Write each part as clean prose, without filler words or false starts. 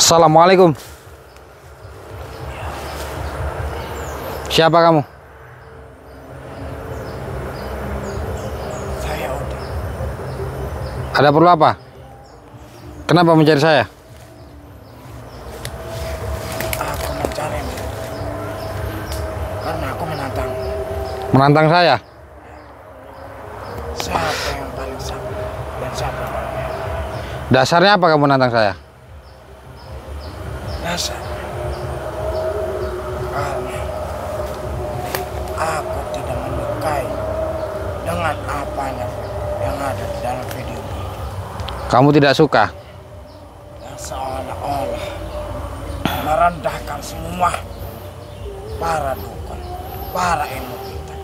Assalamualaikum. Siapa kamu? Saya Odi. Ada perlu apa? Kenapa mencari saya? Aku mencarimu karena aku menantang. Menantang saya? Siapa yang paling sakti dan siapa yang paling hebat? Dasarnya apa kamu menantang saya? Dasar. Karena aku tidak menyukai dengan apanya yang ada di dalam video ini. Kamu tidak suka? Yang seolah-olah merendahkan semua para dukun, para ilmu hitam.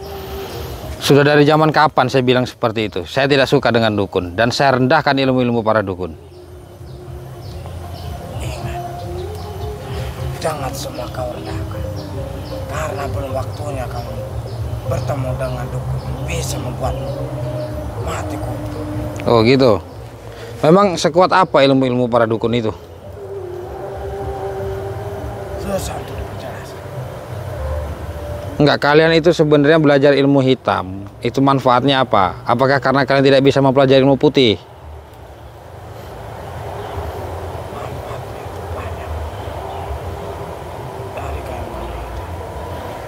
Sudah dari zaman kapan saya bilang seperti itu? Saya tidak suka dengan dukun dan saya rendahkan ilmu-ilmu para dukun. Ingat, jangan semua kau rendahkan, karena belum waktunya kamu bertemu dengan dukun yang bisa membuatmu mati kutu. Oh gitu. Memang sekuat apa ilmu-ilmu para dukun itu? Susah untuk diperjelas. Enggak, kalian itu sebenarnya belajar ilmu hitam. Itu manfaatnya apa? Apakah karena kalian tidak bisa mempelajari ilmu putih? Manfaatnya itu banyak dari keilmuan itu.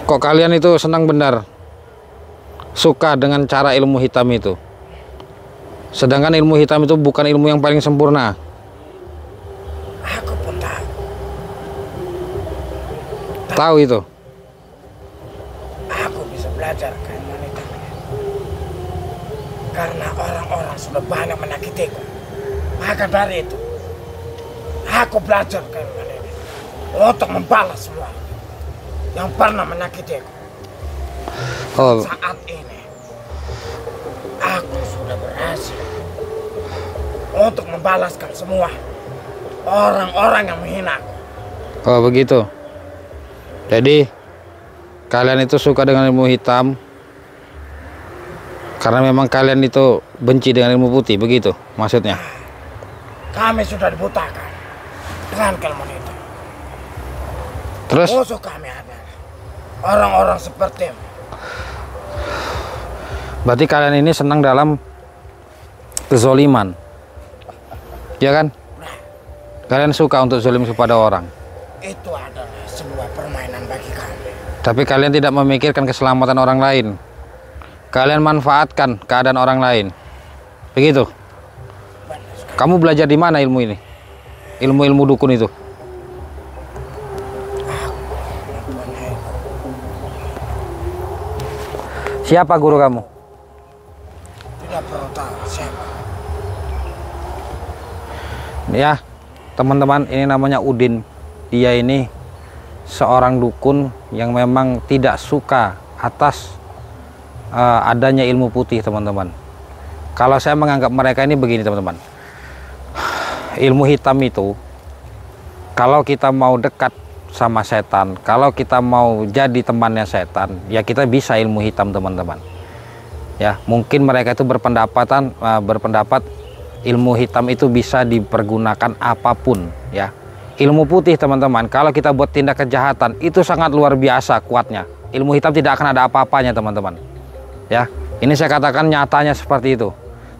Kok kalian itu senang benar suka dengan cara ilmu hitam itu? Sedangkan ilmu hitam itu bukan ilmu yang paling sempurna. Aku pun tahu. Tahu itu. Aku bisa belajar keilmuan itu karena orang-orang sudah banyak menyakitiku. Maka dari itu, aku belajar keilmuan ini untuk membalas semua yang pernah menyakitiku. Oh, Saat ini, aku sudah berhasil untuk membalaskan semua orang-orang yang menghina aku. oh begitu. Jadi kalian itu suka dengan ilmu hitam karena memang kalian itu benci dengan ilmu putih, begitu maksudnya? Kami sudah dibutakan dengan keilmuan itu. Terus Musuh kami adalah orang-orang sepertimu. berarti kalian ini senang dalam kezoliman, ya kan? Kalian suka untuk zolim kepada orang, Itu adalah sebuah permainan bagi kami. tapi kalian tidak memikirkan keselamatan orang lain. Kalian manfaatkan keadaan orang lain, begitu? Benar sekali. Kamu belajar di mana ilmu ini? Ilmu-ilmu dukun itu? Mempunyai Siapa guru kamu? tidak perlu tahu siapa. Ya, teman-teman, ini namanya Udin. Dia ini seorang dukun yang memang tidak suka atas adanya ilmu putih, teman-teman. Kalau saya menganggap mereka ini begini, teman-teman. Ilmu hitam itu, kalau kita mau dekat sama setan, kalau kita mau jadi temannya setan, ya kita bisa ilmu hitam, teman-teman. Ya, mungkin mereka itu berpendapat ilmu hitam itu bisa dipergunakan apapun, ya. Ilmu putih, teman-teman, kalau kita buat tindak kejahatan itu sangat luar biasa kuatnya. Ilmu hitam tidak akan ada apa-apanya, teman-teman. Ya, ini saya katakan nyatanya seperti itu.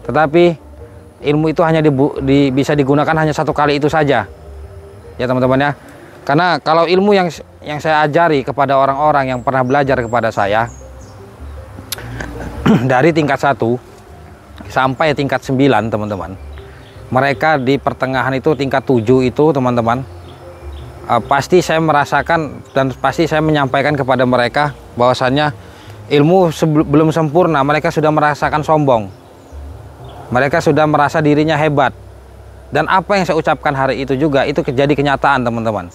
Tetapi ilmu itu hanya bisa digunakan hanya satu kali itu saja, ya teman-teman ya. Karena kalau ilmu yang saya ajari kepada orang-orang yang pernah belajar kepada saya dari tingkat 1 sampai tingkat 9, teman-teman, mereka di pertengahan itu tingkat 7 itu, teman-teman, pasti saya merasakan dan pasti saya menyampaikan kepada mereka bahwasannya ilmu belum sempurna. Mereka sudah merasakan sombong, mereka sudah merasa dirinya hebat, dan apa yang saya ucapkan hari itu juga itu jadi kenyataan, teman-teman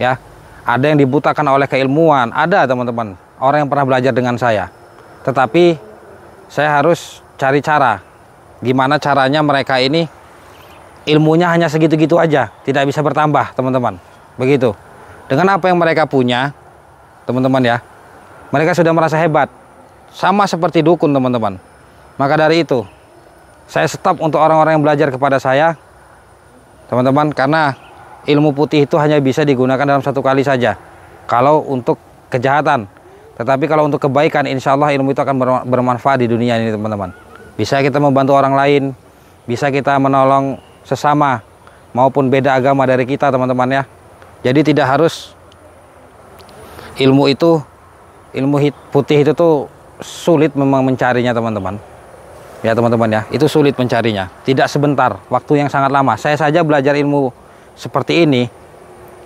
ya. Ada yang dibutakan oleh keilmuan, ada, teman-teman, orang yang pernah belajar dengan saya, tetapi saya harus cari cara gimana caranya mereka ini ilmunya hanya segitu-gitu aja, tidak bisa bertambah, teman-teman, begitu. Dengan apa yang mereka punya, teman-teman ya, mereka sudah merasa hebat, sama seperti dukun, teman-teman. Maka dari itu saya stop untuk orang-orang yang belajar kepada saya, teman-teman, karena ilmu putih itu hanya bisa digunakan dalam satu kali saja kalau untuk kejahatan. Tetapi kalau untuk kebaikan, insya Allah ilmu itu akan bermanfaat di dunia ini teman-teman. Bisa kita membantu orang lain, bisa kita menolong sesama maupun beda agama dari kita teman-teman ya. Jadi tidak harus ilmu putih itu tuh sulit memang mencarinya teman-teman. Ya teman-teman ya, itu sulit mencarinya. Tidak sebentar, waktu yang sangat lama. Saya saja belajar ilmu seperti ini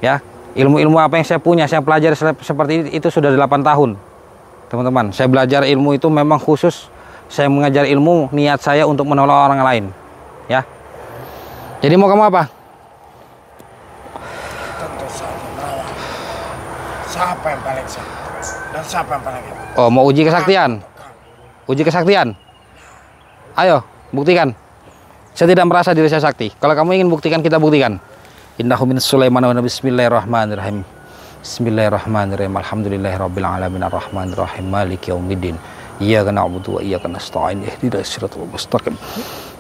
ya. Ilmu-ilmu apa yang saya punya, saya pelajari seperti itu sudah 8 tahun teman-teman. Saya belajar ilmu itu memang khusus, saya mengajar ilmu, niat saya untuk menolong orang lain ya. Jadi mau kamu apa? Tentu saja melawan. Siapa yang paling sakti dan siapa yang paling hebat? Oh, mau uji kesaktian? Uji kesaktian? Ayo buktikan. Saya tidak merasa diri saya sakti. Kalau kamu ingin buktikan, kita buktikan. Innahu min Sulaiman wa bismillahirrahmanirrahim. Bismillahirrahmanirrahim. Alhamdulillahirabbil alamin arrahmanirrahim maliki yaumiddin. Iyyaka na'budu wa iyyaka nasta'in. Ihdinas siratal mustaqim.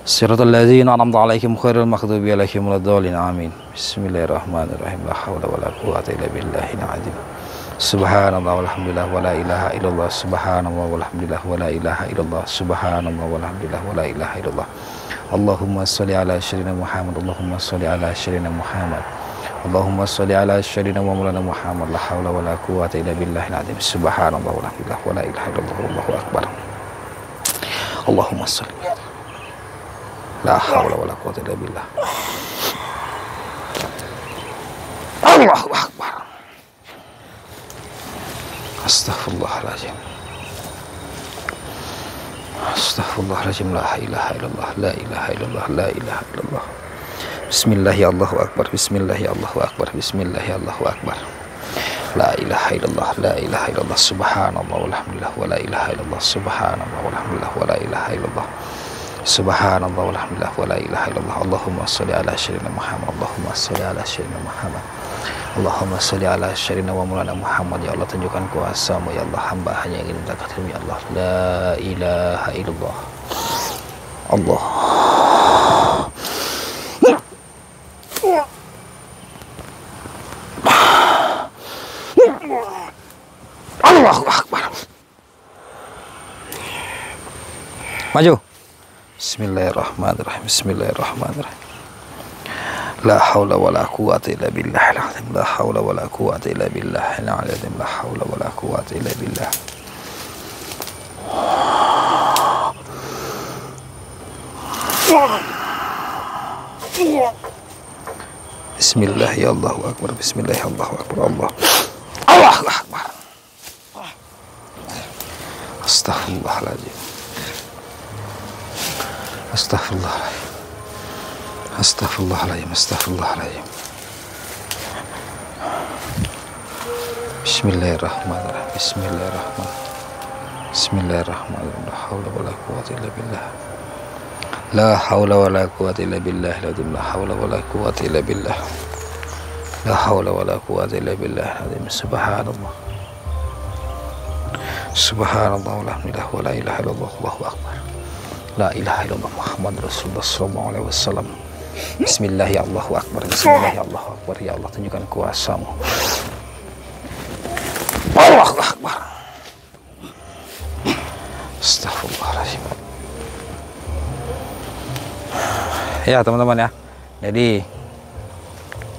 Siratal ladzina an'amta 'alaihim ghairil maghdubi 'alaihim waladdallin. Amin. Bismillahirrahmanirrahim. La haula wala quwwata illa billahil azim. Subhanallah walhamdulillah wala ilaha illallah. Subhanallah walhamdulillah wala ilaha illallah. Subhanallah walhamdulillah wala ilaha illallah. Allahumma sholli ala sayyidina Muhammad. Allahumma sholli ala sayyidina Muhammad. Allahumma sholli ala sayyidina wa maulana Muhammad. La haula wala quwwata illa billahil azim. Subhanallah walhamdulillah wala ilaha illallah. Allahu akbar. Allahumma sholli. La haula wala quwwata illa billah. Allahu akbar. Astaghfirullahaladzim. Astaghfirullahaladzim. La ilaha illallah. La ilaha illallah. La ilaha illallah. Bismillah ya Allahu akbar. Bismillah ya Allahu akbar. Bismillah ya Allahu akbar. La ilaha illallah. La ilaha illallah. Subhanallah walhamdulillah wa la ilaha illallah. Subhanallah walhamdulillah wa la ilaha illallah. Subhanallah walhamdulillah wa la ilaha illallah. Allahumma sholli ala sayyidina Muhammad. Allahumma sholli ala sayyidina Muhammad. Allahumma sholli ala sayyidina wa maulana Muhammad. Ya Allah, tunjukkan kuasa-Mu ya Allah, hamba hanya ingin minta kehadiran ya Allah. La ilaha illallah. Allah. Allahu akbar. Maju. Bismillahirrahmanirrahim. Bismillahirrahmanirrahim. La haula wala quwwata illa billahil azim. La haula wala quwwata illa billahil azim. La haula wala quwwata illa billah. Bismillah ya Allahu akbar. Bismillah ya Allahu akbar. Allah. Allahu akbar. Astaghfirullahaladzim. Astaghfirullahaladzim. Astaghfirullahaladzim. Astaghfirullahaladzim. Bismillahirrahmanirrahim. Bismillahirrahmanirrahim. Bismillahirrahmanirrahim. La haula wala quwwata illa billah. La haula wala quwwata illa billah. La haula wala quwwata illa billah. La haula wala quwwata illa billah. Subhanallah. Subhanallah walhamdulillah wa la ilaha illallah. Allahu akbar. La ilaha illallah Muhammad Rasulullah sallallahu alaihi wasallam. Bismillah ya Allahu akbar. Bismillah ya Allahu akbar. Ya Allah, tunjukkan kuasa-Mu. Allahu akbar. Astaghfirullahaladzim. Ya teman-teman ya, jadi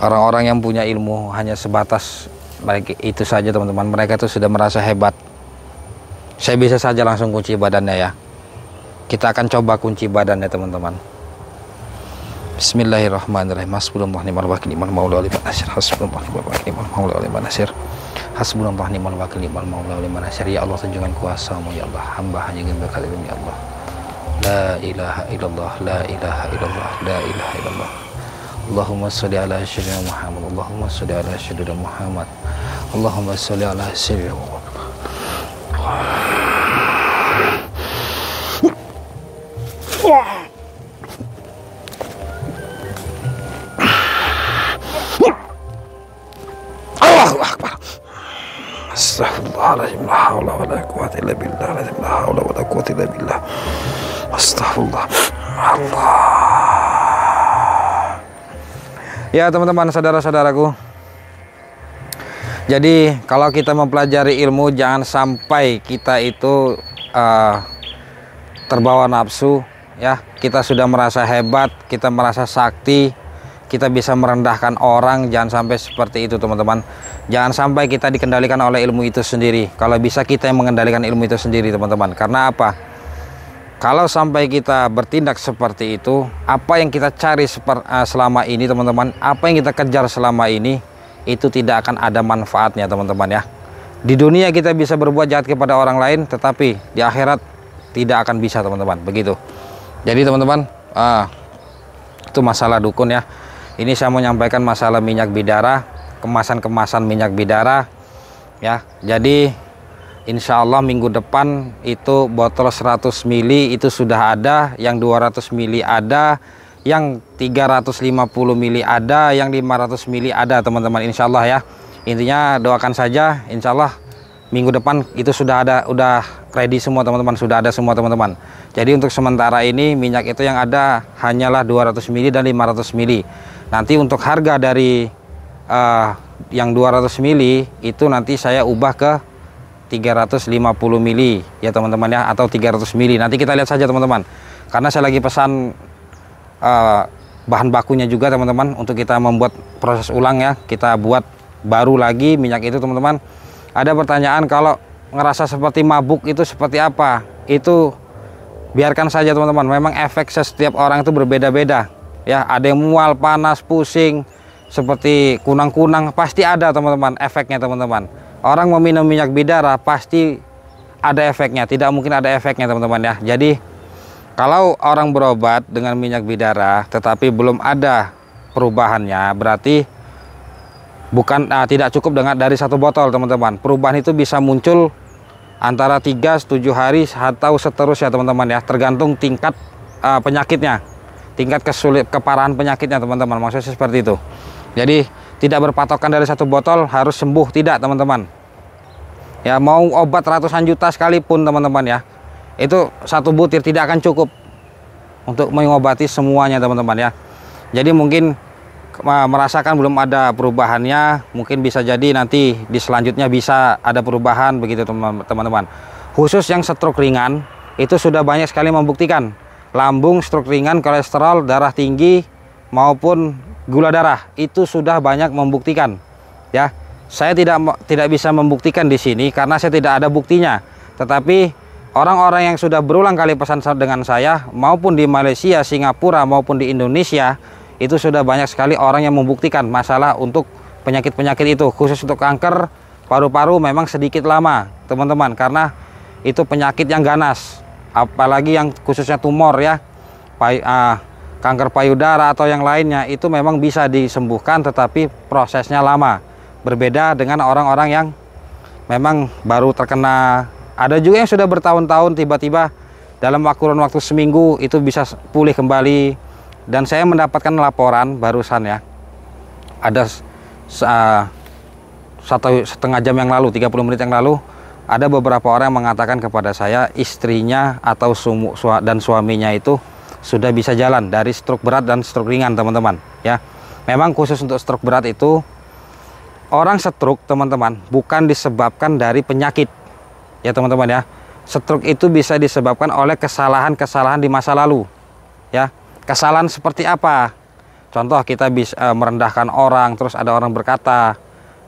orang-orang yang punya ilmu hanya sebatas itu saja teman-teman. Mereka itu sudah merasa hebat. Saya bisa saja langsung kunci badannya ya. Kita akan coba kunci badannya teman-teman. Bismillahirrahmanirrahim. Hasbunallah ni'mal wakil ni'mal maula wa ni'man nasir. Hasbunallah ni'mal wakil ni'mal maula wa ni'man nasir. Hasbunallah ni'mal wakil ni'mal maula wa ni'man nasir. Ya Allah, tunjukkan kuasa-Mu ya Allah. Hamba hanya ingin berkalimat ya Allah. La ilaha illallah. La ilaha illallah. La ilaha illallah. Allahumma sholli ala sayyidina Muhammad. Allahumma sholli ala sayyidina Muhammad. Allahumma sholli ala sayyidina Muhammad. Allahu akbar. Astaghfirullahaladzim. La haula wala quwwata illa billah. La haula wala quwwata illa billah. Astaghfirullah. Allah. Ya teman-teman, saudara-saudaraku, jadi kalau kita mempelajari ilmu, jangan sampai kita itu terbawa nafsu, ya. Kita sudah merasa hebat, kita merasa sakti, kita bisa merendahkan orang. Jangan sampai seperti itu teman-teman. Jangan sampai kita dikendalikan oleh ilmu itu sendiri. Kalau bisa kita yang mengendalikan ilmu itu sendiri teman-teman. Karena apa? Kalau sampai kita bertindak seperti itu, apa yang kita cari selama ini teman-teman, apa yang kita kejar selama ini, itu tidak akan ada manfaatnya teman-teman ya. Di dunia kita bisa berbuat jahat kepada orang lain, tetapi di akhirat tidak akan bisa teman-teman, begitu. Jadi teman-teman, itu masalah dukun ya. Ini saya mau menyampaikan masalah minyak bidara, kemasan-kemasan minyak bidara ya. Jadi insya Allah minggu depan itu botol 100 ml itu sudah ada, yang 200 ml ada, yang 350 ml ada, yang 500 ml ada teman-teman, insya Allah ya. Intinya doakan saja, insya Allah minggu depan itu sudah ada, udah ready semua teman-teman, sudah ada semua teman-teman. Jadi untuk sementara ini minyak itu yang ada hanyalah 200 ml dan 500 ml. Nanti untuk harga dari yang 200 ml itu nanti saya ubah ke 350 ml ya teman-teman ya, atau 300 ml. Nanti kita lihat saja teman-teman, karena saya lagi pesan bahan bakunya juga teman-teman, untuk kita membuat proses ulang ya, kita buat baru lagi minyak itu teman-teman. Ada pertanyaan, kalau ngerasa seperti mabuk itu seperti apa? Itu biarkan saja teman-teman, memang efek setiap orang itu berbeda-beda ya. Ada yang mual, panas, pusing, seperti kunang-kunang, pasti ada teman-teman efeknya teman-teman. Orang meminum minyak bidara pasti ada efeknya, tidak mungkin ada efeknya teman-teman ya. Jadi kalau orang berobat dengan minyak bidara tetapi belum ada perubahannya, berarti tidak cukup dengan dari satu botol teman-teman. Perubahan itu bisa muncul antara 3-7 hari atau seterusnya teman-teman ya, tergantung tingkat penyakitnya, tingkat keparahan penyakitnya teman-teman, maksudnya seperti itu. Jadi tidak berpatokan dari satu botol harus sembuh, tidak teman-teman ya. Mau obat ratusan juta sekalipun teman-teman ya, itu satu butir tidak akan cukup untuk mengobati semuanya teman-teman ya. Jadi mungkin merasakan belum ada perubahannya, mungkin bisa jadi nanti di selanjutnya bisa ada perubahan, begitu teman-teman. Khusus yang stroke ringan itu sudah banyak sekali membuktikan, lambung, stroke ringan, kolesterol, darah tinggi maupun gula darah itu sudah banyak membuktikan ya. Saya tidak bisa membuktikan di sini karena saya tidak ada buktinya, tetapi orang-orang yang sudah berulang kali pesan dengan saya, maupun di Malaysia, Singapura maupun di Indonesia, itu sudah banyak sekali orang yang membuktikan masalah untuk penyakit-penyakit itu. Khusus untuk kanker paru-paru memang sedikit lama teman-teman, karena itu penyakit yang ganas, apalagi yang khususnya tumor ya, kanker payudara atau yang lainnya, itu memang bisa disembuhkan tetapi prosesnya lama. Berbeda dengan orang-orang yang memang baru terkena. Ada juga yang sudah bertahun-tahun, tiba-tiba dalam kurun waktu seminggu itu bisa pulih kembali. Dan saya mendapatkan laporan barusan ya, ada 1,5 jam yang lalu, 30 menit yang lalu, ada beberapa orang yang mengatakan kepada saya istrinya atau dan suaminya itu sudah bisa jalan dari stroke berat dan stroke ringan teman-teman ya. Memang khusus untuk stroke berat itu, orang stroke teman-teman bukan disebabkan dari penyakit ya teman-teman ya. Stroke itu bisa disebabkan oleh kesalahan-kesalahan di masa lalu ya. Kesalahan seperti apa? Contoh, kita bisa merendahkan orang, terus ada orang berkata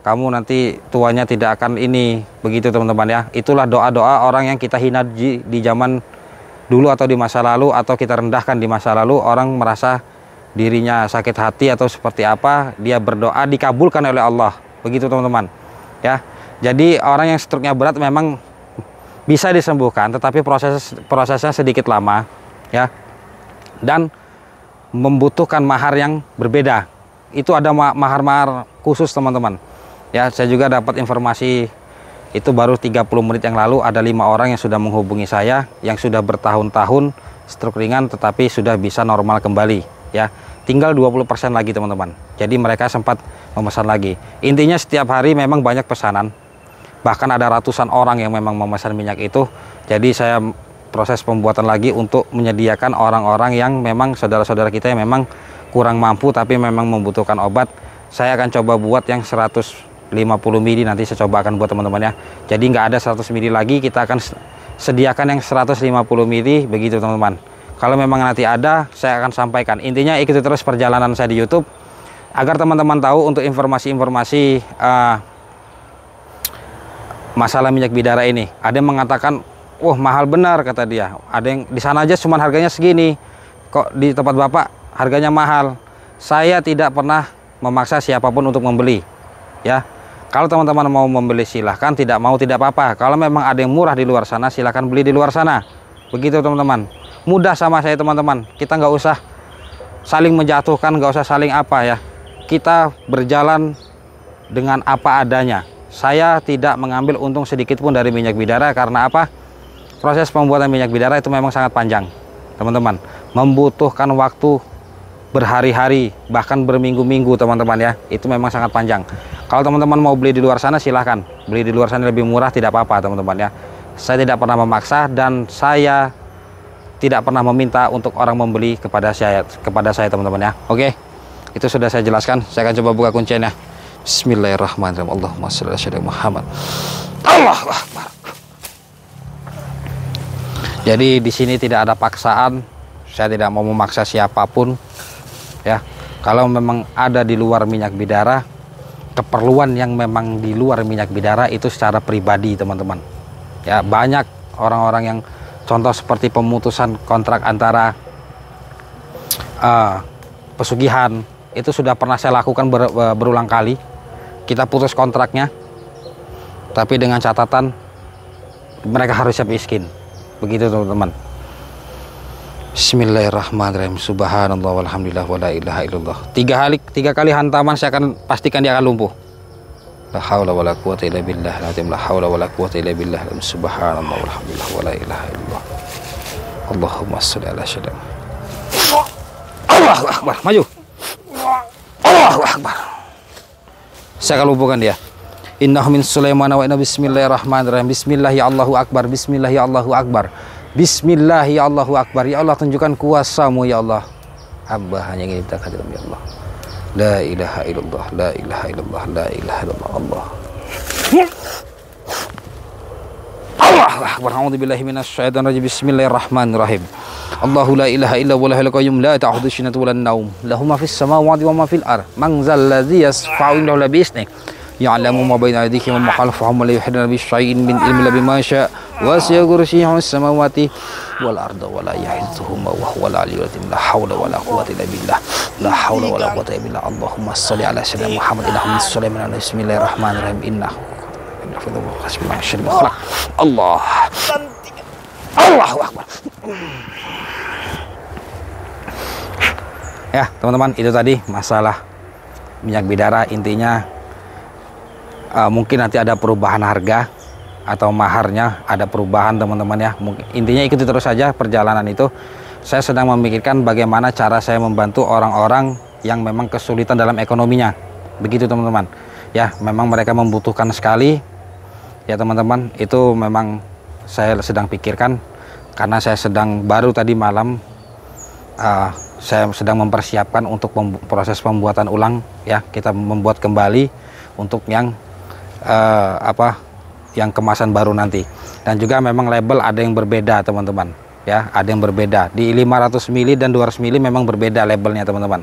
kamu nanti tuanya tidak akan ini, begitu teman-teman ya. Itulah doa-doa orang yang kita hina di zaman dulu atau di masa lalu, atau kita rendahkan di masa lalu. Orang merasa dirinya sakit hati atau seperti apa, dia berdoa dikabulkan oleh Allah, begitu teman-teman ya. Jadi orang yang stroke-nya berat memang bisa disembuhkan, tetapi prosesnya sedikit lama ya, dan membutuhkan mahar yang berbeda. Itu ada mahar-mahar khusus teman-teman ya. Saya juga dapat informasi itu baru 30 menit yang lalu, ada 5 orang yang sudah menghubungi saya yang sudah bertahun-tahun stroke ringan tetapi sudah bisa normal kembali ya. Tinggal 20% lagi teman-teman. Jadi mereka sempat memesan lagi. Intinya setiap hari memang banyak pesanan, bahkan ada ratusan orang yang memang memesan minyak itu. Jadi saya proses pembuatan lagi untuk menyediakan orang-orang yang memang saudara-saudara kita yang memang kurang mampu tapi memang membutuhkan obat, saya akan coba buat yang 150 ml, nanti saya coba akan buat teman-teman ya. Jadi nggak ada 100 ml lagi, kita akan sediakan yang 150 ml begitu teman-teman. Kalau memang nanti ada, saya akan sampaikan. Intinya ikuti terus perjalanan saya di YouTube agar teman-teman tahu untuk informasi-informasi masalah minyak bidara ini. Ada yang mengatakan, wah mahal benar kata dia. Ada yang di sana aja cuman harganya segini, kok di tempat Bapak harganya mahal. Saya tidak pernah memaksa siapapun untuk membeli ya. Kalau teman-teman mau membeli silahkan, tidak mau tidak apa-apa. Kalau memang ada yang murah di luar sana, silahkan beli di luar sana. Begitu teman-teman. Mudah sama saya teman-teman. Kita nggak usah saling menjatuhkan, nggak usah saling apa ya. Kita berjalan dengan apa adanya. Saya tidak mengambil untung sedikit pun dari minyak bidara, karena apa? Proses pembuatan minyak bidara itu memang sangat panjang teman-teman. Membutuhkan waktu berhari-hari, bahkan berminggu-minggu teman-teman ya. Itu memang sangat panjang. Kalau teman-teman mau beli di luar sana, silahkan beli di luar sana, lebih murah, tidak apa-apa teman-teman ya. Saya tidak pernah memaksa dan saya tidak pernah meminta untuk orang membeli kepada saya teman-teman ya. Oke, itu sudah saya jelaskan. Saya akan coba buka kuncinya. Bismillahirrahmanirrahim. Allahumma shalli ala sayyidina Muhammad. Allahu Akbar. Jadi di sini tidak ada paksaan. Saya tidak mau memaksa siapapun ya. Kalau memang ada di luar minyak bidara, keperluan yang memang di luar minyak bidara itu secara pribadi teman-teman ya. Banyak orang-orang yang contoh seperti pemutusan kontrak antara pesugihan, itu sudah pernah saya lakukan berulang kali. Kita putus kontraknya, tapi dengan catatan mereka harus siap miskin. Begitu teman-teman. Bismillahirrahmanirrahim. Subhanallah walhamdulillah wala ilaha illallah. Tiga kali hantaman saya akan pastikan dia akan lumpuh. La haula wala quwata illa billah. La haula wala quwata illa billah. Subhanallah walhamdulillah wala ilaha illallah. Allahumma shalli ala sayyidina. Allahu Akbar. Maju. Allahu Akbar. Saya akan lumpuhkan dia. Innahu min Sulaiman wa inna bismillahirrahmanirrahim. Bismillah ya Allahu Akbar. Bismillah ya Allahu Akbar. Bismillah ya Allahu Akbar. Ya Allah, tunjukkan kuasa-Mu ya Allah. Hamba hanya ingin minta kehadiran ya Allah. La ilaha illallah, la ilaha illallah, la ilaha illallah Allah. Allahu Akbar. A'udzubillahi minasyaitonir rajim. Bismillahirrahmanirrahim. Allahu la ilaha illa huwal hayyul qayyum la ta'khudhuhu sinatun wa la nawm. Lahu ma fis samawati wa ma fil ardh. Man zal ladzi yashfa'u indahu illa bi idhnihi. Ya'lamu ma bayna aydihim wa ma khalfahum wa la yuhituna bi syai'in min ilmihi illa bima syaa. Wasi'a kursiyuhu as-samawati wal ardha wa la yahiduhuma wa huwal aliyyul azim. La haula wa la quwwata illa billah. La haula wa la quwwata illa billah. Allahumma shalli ala sayyidina Muhammad. Bismillahirrahmanirrahim. Bismillahirrahmanirrahim. Innahu Allah. Allahu Akbar. Ya teman-teman, itu tadi masalah minyak bidara. Intinya mungkin nanti ada perubahan harga atau maharnya ada perubahan teman-teman ya. Intinya ikuti terus saja perjalanan itu. Saya sedang memikirkan bagaimana cara saya membantu orang-orang yang memang kesulitan dalam ekonominya. Begitu teman-teman ya. Memang mereka membutuhkan sekali ya teman-teman. Itu memang saya sedang pikirkan, karena saya sedang baru tadi malam saya sedang mempersiapkan untuk proses pembuatan ulang ya. Kita membuat kembali untuk yang yang kemasan baru nanti. Dan juga memang label ada yang berbeda teman-teman ya, ada yang berbeda. Di 500 ml dan 200 ml memang berbeda labelnya teman-teman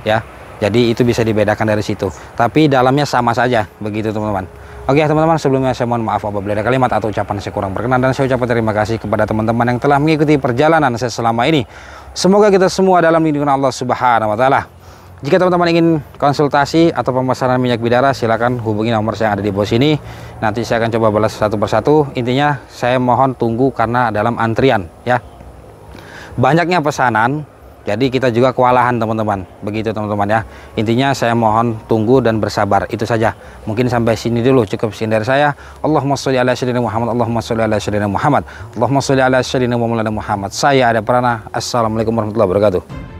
ya. Jadi itu bisa dibedakan dari situ, tapi dalamnya sama saja begitu teman-teman. Oke teman-teman, sebelumnya saya mohon maaf apabila ada kalimat atau ucapan saya kurang berkenan, dan saya ucapkan terima kasih kepada teman-teman yang telah mengikuti perjalanan saya selama ini. Semoga kita semua dalam lindungan Allah Subhanahu wa taala. Jika teman-teman ingin konsultasi atau pemesanan minyak bidara, silakan hubungi nomor saya yang ada di bawah sini. Nanti saya akan coba balas satu persatu. Intinya saya mohon tunggu karena dalam antrian ya. Banyaknya pesanan, jadi kita juga kewalahan teman-teman. Begitu teman-teman ya. Intinya saya mohon tunggu dan bersabar. Itu saja. Mungkin sampai sini dulu, cukup sekian dari saya. Allahumma sholli ala sayyidina Muhammad. Allahumma sholli ala sayyidina Muhammad. Allahumma sholli ala sayyidina Muhammad. Saya ada Prana. Assalamualaikum warahmatullahi wabarakatuh.